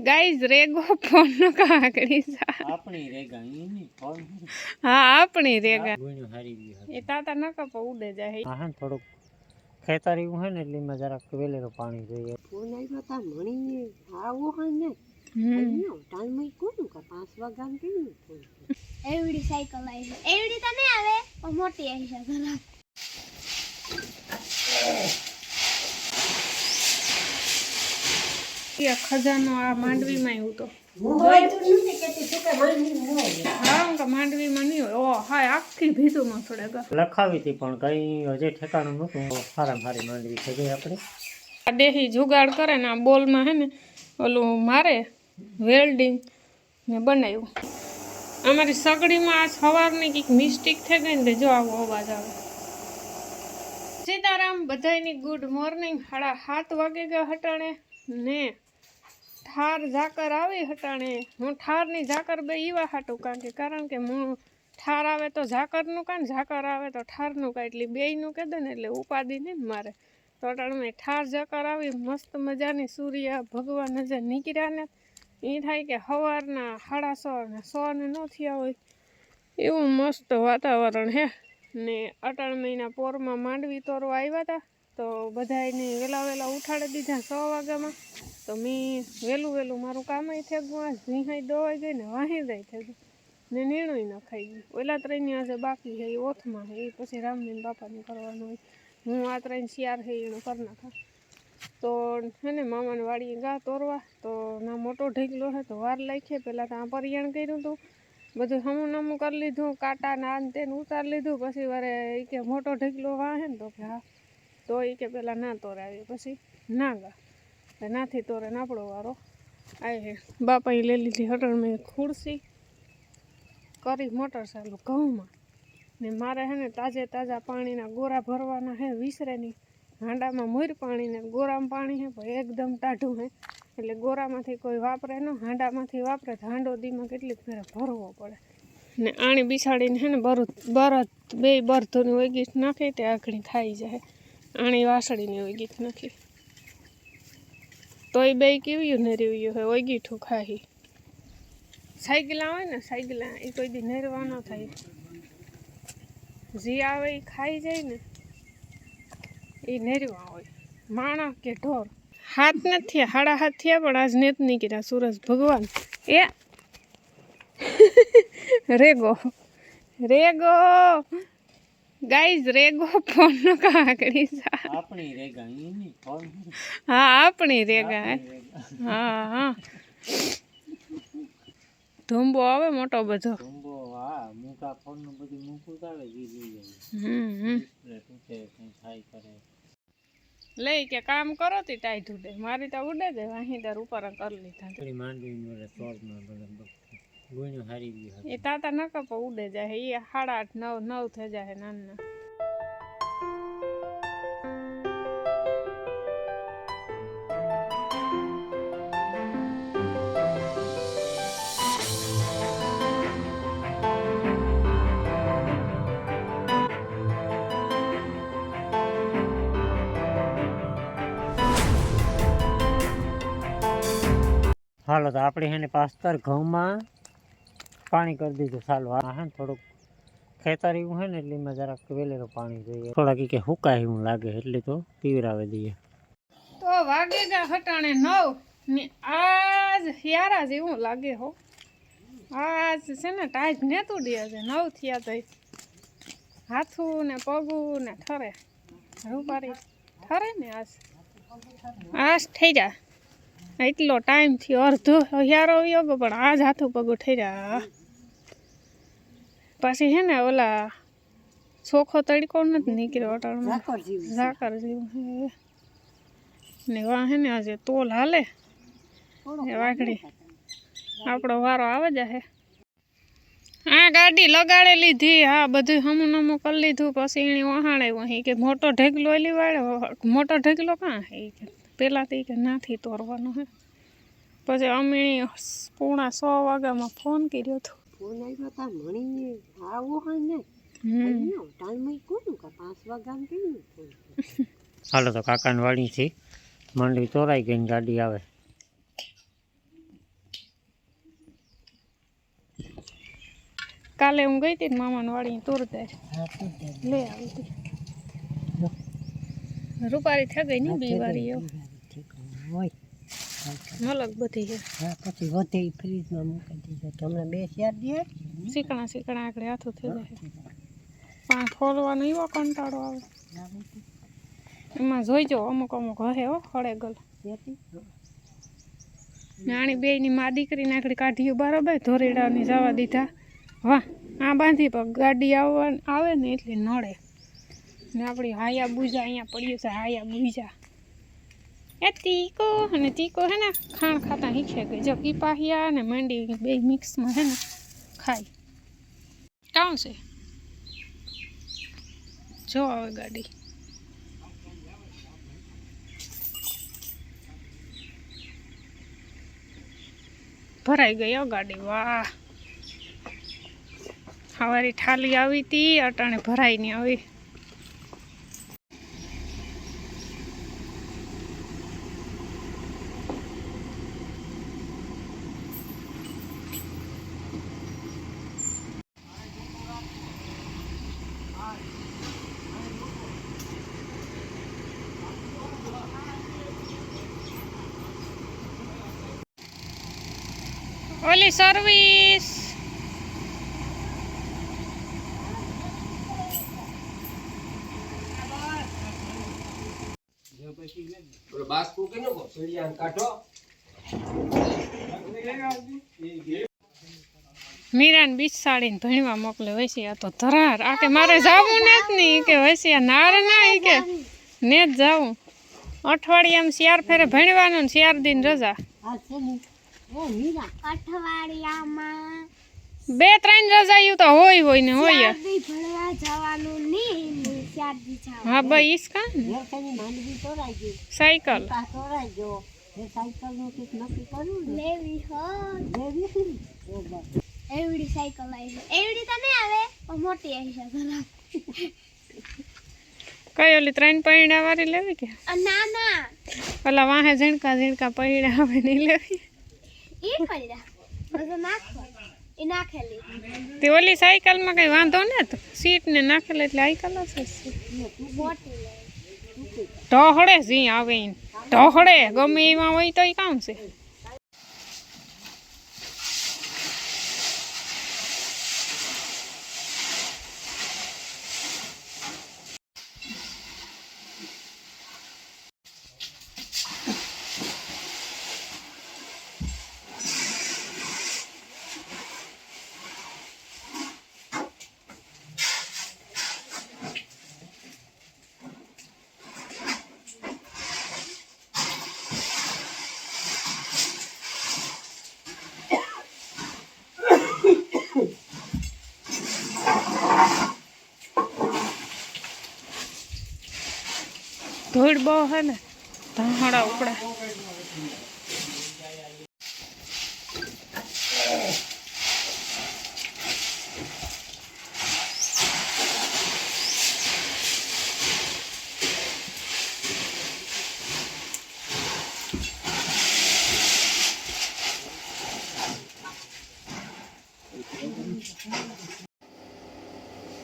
guys रेगो phone काकड़ी सा अपनी रेगा इनी फोन हाँ अपनी रेगा गुणो हारी गई ये ताता न कप उड़े जाए हां थोड़ो खेतरी हूं है ने એટલે માં જરા વેલેરો પાણી જોઈએ ફોન આવ્યો તા મણીને આવો હા ને અહીંયા ટાઈમ ઈ કોનું કા 5 વાગ્યા કેમ ફોન એવડી સાયકલ આવી એવડી તો નહીં આવે પણ મોટી આવી છે જરા ये खजानो आ मांडवी में हूं तो મોય તું નથી કેતી તું કે માંડી ન હોય हाँ उनका मांडवी में नहीं हो ओ हाय आखी भीतू में थोड़ेगा લખાવી હતી પણ કઈ હજે ઠેકાણું નહોતું સારા સારી માંડવી થઈ ગઈ આપણે देही जुगाड़ करे ना बोल में है ने ओलू मारे वेल्डिंग ने बनाव्યું અમારી સગડીમાં આ સવારની કંઈક મિસ્ટેક થઈ ગઈ ને જો આવો અવાજ આવે સીતારામ બધાયની ગુડ મોર્નિંગ 7:30 વાગે ગયા હટાણે ને ઠાર ઝાકર આવી હટાણે હું ઠારની ઝાકર બે ઈવા હાટું કારણ કે હું ઠાર આવે તો ઝાકરનું કાંઈ ઝાકર આવે તો ઠારનું કાંઈ એટલે બેયનું કહે ને એટલે ઉપાધિ નહીં મારે તો અટાણમાં ઠાર ઝાકર આવી મસ્ત મજાની સૂર્ય ભગવાન હજાર નીકળ્યા ને એ થાય કે સવારના 6:30 ને 100 ને ન થયા હોય એવું મસ્ત વાતાવરણ હે ને અટાણ મહિના પોરમાં માંડવી તોરવા આવ્યા હતા તો બધાને વહેલા ઉઠાડી દીધા 100 વાગ્યામાં તો મેં વહેલું મારું કામ થઈ ગયું આ ભીહાઈ દવાઈ ગઈ ને વાહી જાય થઈ ગયું ને નીણું ન ખાઈ ગયું ઓલા ત્રણની આજે બાકી છે એ ઓથમાં છે એ પછી રામજીન બાપાને કરવાનું હોય હું આ 3 શિયાર છે એનું કરી નાખા તો હે ને મામાને વાડીએ ગા તોરવા તો ના મોટો ઢેકલો છે તો વાર લાગી પહેલાં તો આ પરિયાણ કર્યું હતું બધું હમું કરી લીધું કાંટા ને આને તેને ઉતારી લીધું પછી વારે એ કે મોટો ઢેકલો વાહે ને તો કે હા તો એ કે પહેલાં ના તોરાવી પછી ના ગા નાથી તોરે ને આપણો વારો આવે બાપાએ લઈ લીધી હટણ મેં ખુરશી કરી મોટર ચાલુ ઘઉંમાં ને મારે હે ને તાજા પાણીના ગોરા ભરવાના હે વિસરે નહીં હાંડામાં મોર પાણી ને ગોરામાં પાણી હે પણ એકદમ ટાઢું હે એટલે ગોરામાંથી કોઈ વાપરે ન હાંડામાંથી વાપરે તો હાંડો દીમાં કેટલીક ફેરે ભરવો પડે ને આણી બિસાડીને હે ને બરત બે બરધોની ઓગીઠ નાખી તે આખડી ખાઈ જાય આણી વાસળીની ઓગીઠ નાખી તો એ બે કેવ્યું ને રેવ્યું હોય ઓગીઠું ખાઈ સાયકલા હોય ને સાયકલા એ કોઈ દી નેરવા ન થાય જે આવે એ ખાઈ જાય ને એ નેરવા હોય માણા કે ઢોર હાથ નથી થયા 7:30 થયા પણ આજ નેત નીકળ્યા સૂરજ ભગવાન એ રેગો ગાઈઝ રેગો ફોન કાકડી સા આપણી રેગા ઇની ફોન હા આપણી રેગા હા ધુંબો આવે મોટો બધો ધુંબો હા મૂકા ફોન નું બધું મૂકું આવે જી જોઈએ ડિસ્પ્લે તૂટે કઈ થાય કરે લઈ કે કામ કરો તી ટાઈટ ઉડે મારી તો ઉડે જ અહીં તાર ઉપર કરી લીધા આપણી માંડવી મોરે તોરમાં બધા ગુણો હારી ગઈ એ તાતા ન કપ ઉડે જાય એ 8:30 9 થઈ જાય નાના હાલો તો આપણે એને પાસ્તર ઘઉંમાં પાણી કરી દીધું ચાલો હા હે થોડુંક ખેતરી હું હે ને એટલે એમાં જરાક વેલેરો પાણી જોઈએ થોડાક કે હુકાય એવું લાગે એટલે તો પીવરાવી દઈએ તો વાગે ગા હટાણે 9 ને આજ હિયારા જેવું લાગે હો આજ છે ને ટાઈટ ને તૂટ્યા છે 9 થયા તો હાથું ને પગું ને ઠરે રૂપારી ઠરે ને આજ થઈ જાય એટલો ટાઈમ થયો અડધો હિયારો આવ્યો પણ આજ હાથું પગું થઈ રહ્યા પછી છે ને ઓલા ચોખ્ખો તડકો નથી નીકળ્યો અટાણમાં ઝાકર જેવું ને વાહ હે ને આજે તોલ હાલે એ વાઘડી આપણો વારો આવે જાય હા ગાડી લગાડે લીધી હા બધું હમું કરી લીધું પછી એણે વહાણાવ્યું અહીં કે મોટો ઢેકલો એલી વાળે મોટો ઢેકલો કાં હે કે પહેલાં તો કે નાથી તોરવાનો હે પછી અમે 1:45 વાગ્યામાં ફોન કર્યો હતો ફોન આવ્યો તા મણીને આવો હા ને અહીંયા ટાઈમ ઈ કોનું કા 5 વાગ્યા કેમ ફોન હાલો તો કાકાની વાડીથી માંડવી તોરાઈ ગઈ ગાડી આવે કાલે હું ગઈ હતી ને મામાની વાડી તુરદાર હા તો દે લે આવી હતી રૂપારી થઈ ગઈ ને બે વારી એવું ઠીક હોય મલક બધી છે હા પછી વધે ઈ ફ્રીજમાં મૂકી દીધો તો હમણાં 2 શેર દે શીકણા શીકણા આગળ હાથું થઈ જાય પણ ફોલવાનો એવો કંટાળો આવે એમાં જોઈજો અમુક અમુક હે હો ખડેગલ નાની બેયની મા દીકરીને આગળ કાઢ્યું બરાબર ધોરેડાની જવા દીધા વાહ આ બાંધી પણ ગાડી આવે ને એટલે નડે ને આપણી હાયા બુજા અહીંયા પડ્યું છે હાયા બુજા એ તીકો અને તીકો હે ને ખાણ ખાતા શીખે ગઈ જો કીપાહિયા અને મંડી બે મિક્સમાં હે ને ખાય કામ છે જો આવે ગાડી ભરાઈ ગઈ હો ગાડી વાહ સવારે ઠાલી આવી હતી અટાણે ભરાઈ નહીં આવી ઓલી સર્વિસ મીરાને બિસાડીને ભણવા મોકલે વૈસિયા તો ધરાર આ કે મારે જવું ને જ નહીં કે વૈસિયા નાર ના ઈ કે ને જ જાવું અઠવાડિયામાં 4 ફેરે ભણવાનું ને 4 દિન રજા આ છે ને ઓ મીરા અઠવાડિયામાં 2-3 રજાયું તો હોય ને હોય ચારદી ભણવા જવાનું નહીં ચારદી જવાનું હા ભાઈ ઈસકા વેરસાની માંડવી તોરાઈ ગઈ સાયકલ પા તોરાઈ ગયો એ સાયકલ નું કંઈક નક્કી કર્યું ને લેવી હો લેવી ઓ બસ એવડી સાયકલ આવી છે એવડી તો નહીં આવે પણ મોટી આવી છે ઘણા કઈ ઓલી 3 પૈડા વાળી લેવી કે ના ના ઓલા વાહે ઝીણકા પૈડા આવે નહીં લેવી ઈ પડ્યા બધું નાખો એ નાખેલી તે ઓલી સાયકલમાં કઈ વાંધો ને તો સીટ ને નાખેલ એટલે સાયકલ હશે મોટી લે ઢોહળે જી આવે ઈન ઢોહળે ગમે એમાં હોય તો કામ છે ધૂળ બહુ હે ને ધાહડા ઉપડે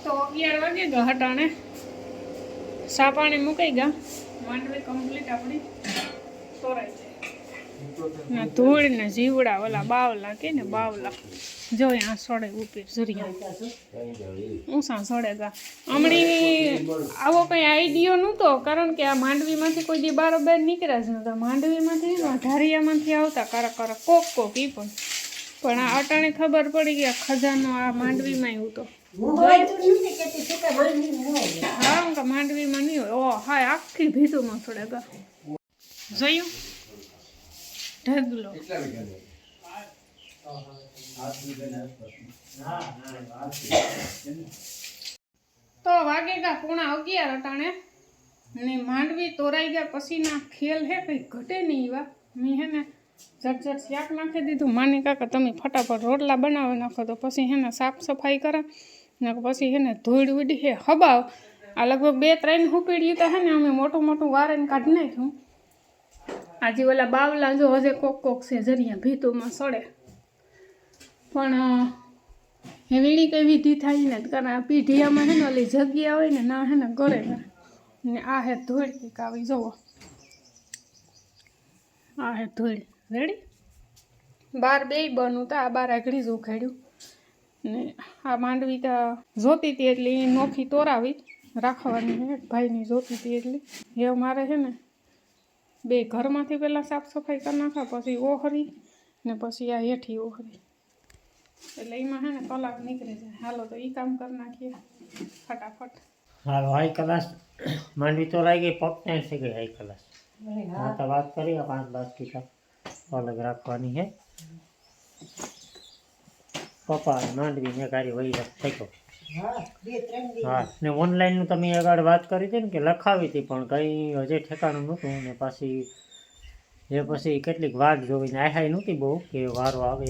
તો 11 વાગે ગયા હટાણે સા પાણી મુકાઈ ગયા માંડવી કમ્પ્લીટ આપણી તોરાઈ જાય ને ધૂળ ને જીવડા ઓલા બાવલા કે ને બાવલા જો આ સોડે ઉપર સરિયા ઊંસા સોડે ગા હમણી આવો કઈ આઈડિયો નહોતો કારણ કે આ માંડવીમાંથી કોઈ દી બારોબાર નીકળ્યા જ નહોતા માંડવીમાંથી ધારિયામાંથી આવતા કારક કોક ઈ પણ આ અટાણે ખબર પડી કે ખજાનો આ માંડવીમાં આવ્યું તો હા માંડવીમાં નહીં હોય ઓ હા આખી ભીતુંમાં થોડે ગા જોયું ઢગલો તો વાગે ગયા 11:15 અટાણે ને માંડવી તોરાઈ ગયા પછીના ખેલ હે કઈ ઘટે નહીં એવા મેં હે ને ઝટ શાક નાખી દીધું માની કાકા તમે ફટાફટ રોટલા બનાવી નાખો તો પછી હે ને સાફ સફાઈ કરે ને પછી હે ને ધૂળ ઉડી હે હબાવ આ લગભગ 2-3 હુપીડ્યું તો હે ને અમે મોટું વારેને કાઢી નાખ્યું આજે ઓલા બાવલા જો હજે કોક છે જરિયા ભીતુંમાં સડે પણ એ વીણી કઈ વિધિ થાય ને કારણ આ પીઢિયામાં હે ને ઓલી જગ્યા હોય ને ના હે ને ગળે ને આ હે ધોળ કંઈક આવી જવો આ હે ધોળ રેડી બાર બેય બનું તો આ બાર આગળી જ ઉખાડ્યું ને આ માંડવી તો જોતી હતી એટલે એ નોખી તોરાવી રાખવાની હે ભાઈની જોતી હતી એટલે એ મારે છે ને બે ઘરમાંથી પહેલાં સાફ સફાઈ કરી નાખા પછી ઓહરી ને પછી આ હેઠી ઓહરી એટલે એમાં હે ને કલાક નીકળી જાય હાલો તો એ કામ કરી નાખીએ ફટાફટ હાલો હાઈ ક્લાસ માંડવી તો લાગી પકને થઈ ગઈ હાઈ ક્લાસ હા તો વાત કરી 5 બાસ્કી અલગ રાખવાની છે પપ્પા માંડવી ને ગાડી વહી થઈ ગયો હા ને ઓનલાઈનનું તમે આગળ વાત કરી હતી ને કે લખાવી હતી પણ કંઈ હજી ઠેકાણું નહોતું ને પાછી પછી કેટલીક વાત જોઈને આહાઈ નહોતી બહુ કે વારો આવે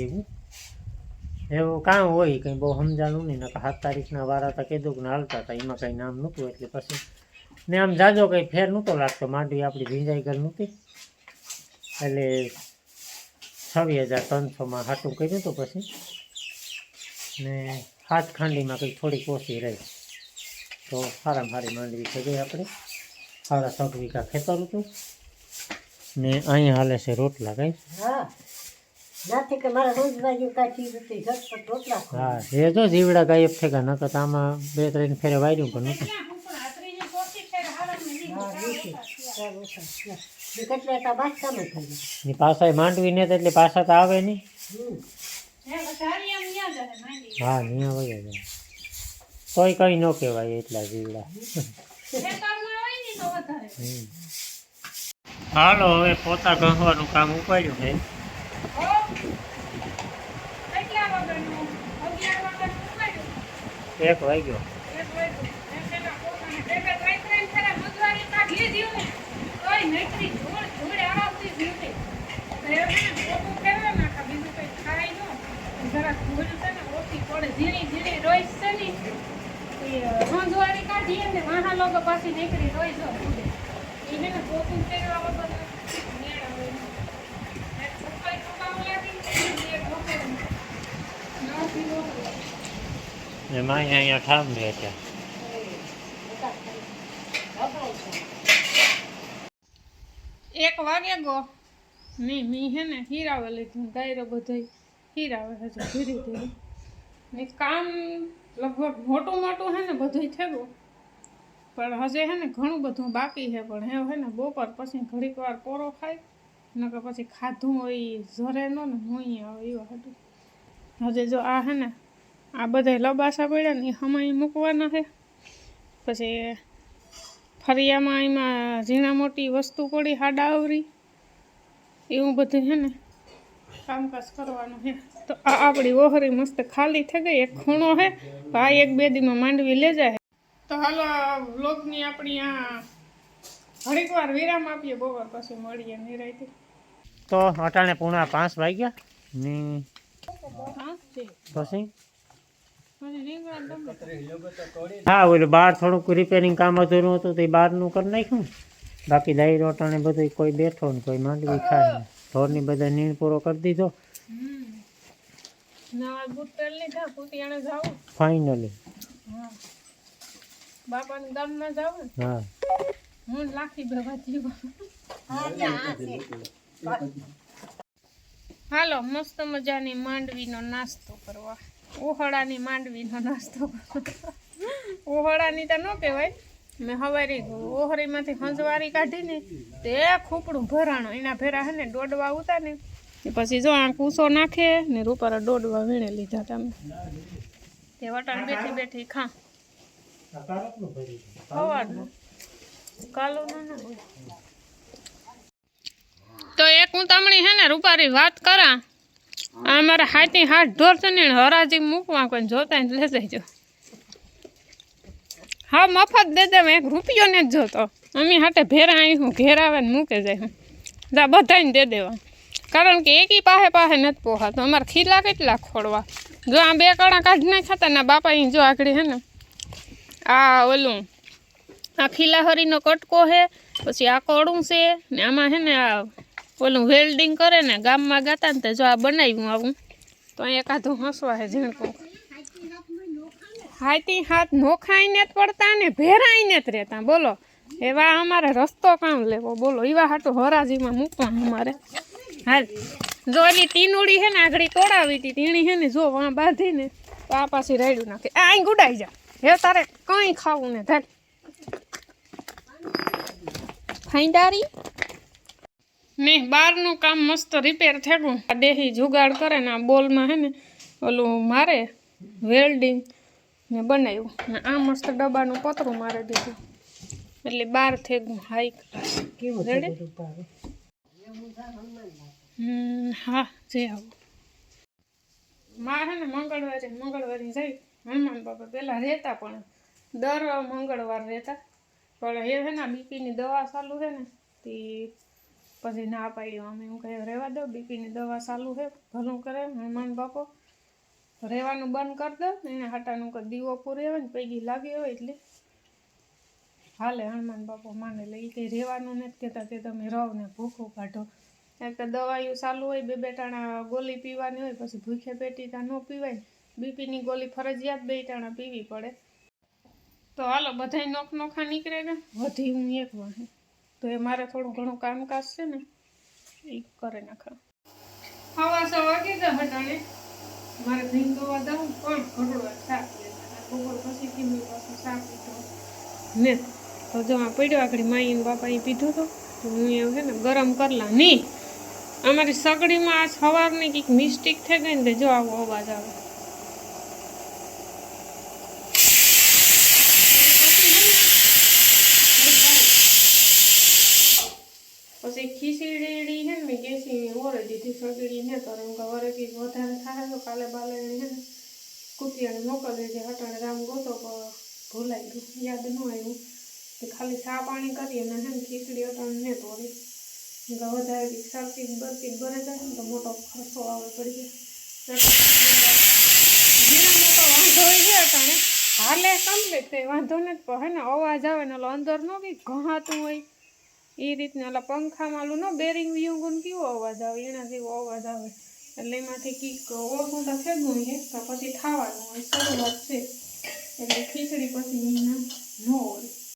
એવું કામ હોય કંઈ બહુ સમજાણું નહીં ને 7 તારીખના વારા હતા કીધું કે હાલતા હતા એમાં કંઈ નામ નહોતું એટલે પછી ને આમ જાજો કંઈ ફેર નહોતો લાગતો માંડવી આપણી ભીંજાઈ ગઈ નહોતી એટલે 26,300માં હાટું કર્યું હતું પછી ને 7 ખાંડીમાં કંઈક થોડીક ઓછી રહી તો સારામાં સારી માંડવી થઈ ગઈ આપણે 6.5 વીઘા ખેતર હતું ને અહીંયા હાલે છે રોટલા કઈ હા એ જો જીવડા ગાયબ થઈ ગયા નકર આમાં 2-3 ફેરે વાર્યું પણ નહોતું પાછા માંડવી ને એટલે પાછા તો આવે નહીં હા નહીં આવે તોય કઈ ન કહેવાય એટલા જીવડા હાલો હવે પોતા ઘસવાનું કામ ઉપાડ્યું છે 1 વાગ્યો પાછી નીકળી રોઈ જો એને પોતું ફેરવા વગર એમાં અહીંયા ઠામ રહે છે 1 વાગે ગો મી હે ને હીરાવે લીધું દાયરો બધો હીરાવે હજુ ધીરે ધીરે ને કામ લગભગ મોટું હે ને બધું થયું પણ હજે હે ને ઘણું બધું બાકી છે પણ હે ને બપોર પછી ઘડીક વાર પોરો ખાય નકર પછી ખાધું હોય ઝરે નો ને મોઈ આવે એવું હતું હજે જો આ હે ને આ બધા લબાસા પડ્યા ને એ હમાઈ મૂકવાના છે પછી ફરિયામાં એમાં ઝીણા મોટી વસ્તુ પડી હાડાવરી એવું બધું છે ને કામકાજ કરવાનું છે તો આ આપણી ઓહરી મસ્ત ખાલી થઈ ગઈ એક ખૂણો છે આ 1-2 દીમાં માંડવી લે જાય તો હાલો આ વ્લોગની આપણી આ ઘડીક વાર વિરામ આપીએ બપોર પછી મળીએ નિરાયથી તો અટાણે 4:45 વાગ્યા ને પછી હા ઓલું બહાર થોડુંક રિપેરિંગ કામ અધૂરું હતું તો એ બહારનું કરી નાખ્યું બાકી દાયરો અટાણે બધું કોઈ બેઠો ને કોઈ માંડવી ખાય ઢોરની બધા નીણ પૂરો કરી દીધો ફાઇનલી બાપાનું ગામમાં જાવ ને હા હું લાખી ભેગા થયું હાલો મસ્ત મજાની માંડવીનો નાસ્તો કરવા ઓહળાની માંડવીનો નાસ્તો કરવા ઓહળાની તો ન કહેવાય મેં હવારી ઓહરીમાંથી હંજવારી કાઢીને તે ખૂપડું ભરાણું એના ભેરા હે ને દોડવા ઉતા ને પછી જો આ કૂસો નાખે ને રૂપારા દોડવા વીણે લીધા તમે તે વટાણ બેઠી બેઠી ખા સવારનું કાલું ના હોય તો એક હું તમને હે ને રૂપારી વાત કરા આ મારા હાથની હાથ ઢોર છે ને હરાજી મૂકવા કોઈ જોતા ને લઈ જજો હા મફત દે દે એક રૂપિયો ને જ જોતો અમી હાટે ભેરા આવી હું ઘેર આવે ને મૂકે જાય હું જા બધાને દે દેવા કારણ કે એકી પાસે નથી પોહાતો અમારે ખીલા કેટલા ખોડવા જો આ 2 કણા કાઢી નાખ્યા ને બાપા અહીં જો આગળ હે ને આ ઓલું આ ખીલાહરીનો કટકો છે પછી આ કોડું છે ને આમાં છે ને આ ઓલું વેલ્ડિંગ કરે ને ગામમાં ગાતા ને તો જો આ બનાવ્યું આવું તો અહીં એકાદું હસવા છે ઝીણકું હાથી હાથ નોખાઈને જ પડતા ને ભેરાઈને જ રહેતા બોલો એવા અમારે રસ્તો કામ લેવો બોલો એવા હાટું હરાજીમાં મૂકવા અમારે હાલ જો એની ટીનુડી છે ને આગળ તોડાવી હતી તીણી છે ને જો વાં બાંધીને તો આ પાછી રેડ્યું નાખે આ અહીં ગુડાઈ જા હે તારે કંઈ ખાવું ને થાય ફાઈન્ડારી ને બહારનું કામ મસ્ત રિપેર થયું આ દેહી જુગાડ કરે ને આ બોલમાં હે ને ઓલું મારે વેલ્ડિંગ ને બનાવ્યું ને આ મસ્ત ડબ્બાનું પતરું મારે દીધું એટલે બહાર થઈ ગયું હાઈ ક્લાસ કેવું રેડી હા જે આવું માં હે ને મંગળવારે જઈ હનુમાન બાપા પહેલાં રહેતા પણ દર મંગળવાર રહેતા પણ એ છે ને બીપીની દવા ચાલુ છે ને તે પછી ના પાડ્યું અમે હું કહે રહેવા દો બીપીની દવા ચાલુ છે ભલું કરે હનુમાન બાપો રહેવાનું બંધ કરી દો એને હાટાનું કંઈ દીવો પૂરી હોય ને પૈકી લાગી હોય એટલે હાલે હનુમાન બાપો માને લે એ કંઈ રહેવાનું નથી કહેતા કે તમે રહો ને ભૂખું કાઢો એક તો દવાઈઓ ચાલુ હોય બે ટાણા ગોળી પીવાની હોય પછી ભૂખે પેટી ત્યાં ન પીવાય બીપીની ગોળી ફરજિયાત 2 ટાણા પીવી પડે તો હાલો બધાય નોખા નીકળે ને વધી હું એક વાહે તો એ મારે થોડું ઘણું કામકાજ છે ને એ કરે નાખા હવા સવા કીધા હટાણે મારે ધીમ દોવા દઉં પણ ઘટડવા શાક લેતા બપોર પછી ધીમી પાછું શાક લીધો ને તો જો આ પડ્યો આગળ માઈને બાપાએ પીધું તો હું એવું છે ને ગરમ કરલા નહીં અમારી સગડીમાં આ સવારની કંઈક મિસ્ટેક થઈ ગઈ ને જો આવો અવાજ આવે પછી ખીચડી છે ને મેં ગેસી ઓરે દીધી સગડી ને તો એમ વરે કંઈક વધારે થાય તો કાલે બાલે છે ને કુતિયાને મોકલી દે હટાણે રામ ગોતો ભૂલાઈ ગયું યાદ ન આવ્યું તો ખાલી ચા પાણી કરીએ ને છે ને ખીચડી હટાણે ને તોડી વધારે કંઈક સરકી બરકી ભરે જાય ને તો મોટો ખર્ચો આવે પડી જાય મોટો વાંધો હોય છે હટાણે હાલે કમ્પ્લીટ કંઈ વાંધો નથી પણ હે ને અવાજ આવે ને ઓલો અંદર ન કંઈક ઘહાતું હોય એ રીતના ઓલા પંખામાં ઓલું ન બેરિંગ વિયુંગું કેવો અવાજ આવે એના જેવો અવાજ આવે એટલે એમાંથી કંઈક ઓછું તો થયું છે તો પછી ખાવાનું હોય શરૂઆત છે એટલે ખીચડી પછી એના ન હોય